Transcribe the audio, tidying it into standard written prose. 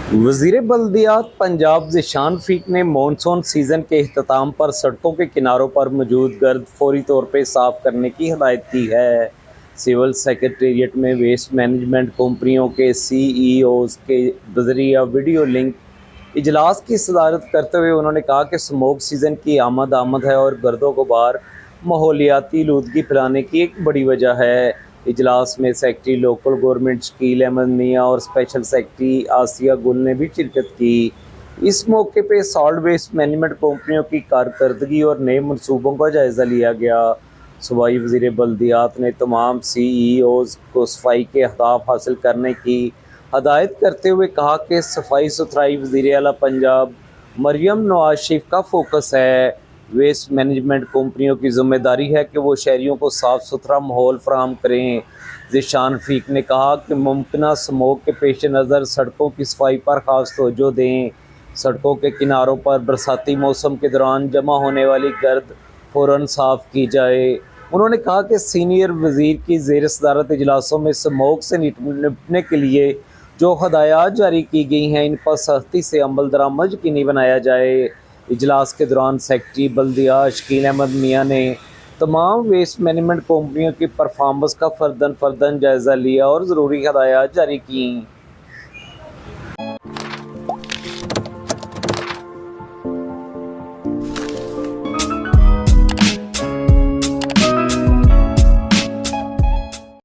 वज़ीर बल्दियात पंजाब ज़ीशान फ़ीक ने monsoon season के अख्ताम पर सड़कों के किनारों पर मौजूद गर्द फौरी तौर पर साफ़ करने की हदायत की है। सिविल सेक्रेटेरिएट में वेस्ट मैनेजमेंट कंपनियों के CEOs के ज़रिए वीडियो लिंक इजलास की सदारत करते हुए उन्होंने कहा कि स्मोक सीज़न की आमद है और गर्दो गुबार माहौलियाती आलूदगी फैलाने की एक बड़ी वजह है। इजलास में secretary local government Shakeel Ahmed Mian और स्पेशल सेक्रेटरी आसिया गुल ने भी शिरकत की। इस मौके पे सॉल्ट वेस्ट मैनेजमेंट कंपनियों की कारकर्दगी और नए मनसूबों का जायज़ा लिया गया। सूबाई वज़ीर बल्दियात ने तमाम CEOs को सफाई के अहदाफ हासिल करने की हदायत करते हुए कहा कि सफाई सुथराई वज़ीर आला पंजाब मरियम नवाज शरीफ का फोकस है। वेस्ट मैनेजमेंट कंपनियों की जिम्मेदारी है कि वो शहरियों को साफ़ सुथरा माहौल फराहम करें। ज़ीशान फ़ीक ने कहा कि मुमकिन स्मोक के पेश नज़र सड़कों की सफाई पर ख़ास तवज्जो दें। सड़कों के किनारों पर बरसाती मौसम के दौरान जमा होने वाली गर्द फ़ौरन साफ़ की जाए। उन्होंने कहा कि सीनियर वज़ीर की ज़ेर सदारत इजलासों में स्मोक से निपटने के लिए जो हदायत जारी की गई हैं इन पर सख्ती से अमल दरामद यकीनी बनाया जाए। इजलास के दौरान सेक्रेटरी बल्दिया शकील अहमद मियाँ ने तमाम वेस्ट मैनेजमेंट कंपनियों की परफॉर्मेंस का फर्दन जायज़ा लिया और ज़रूरी हदायत जारी की।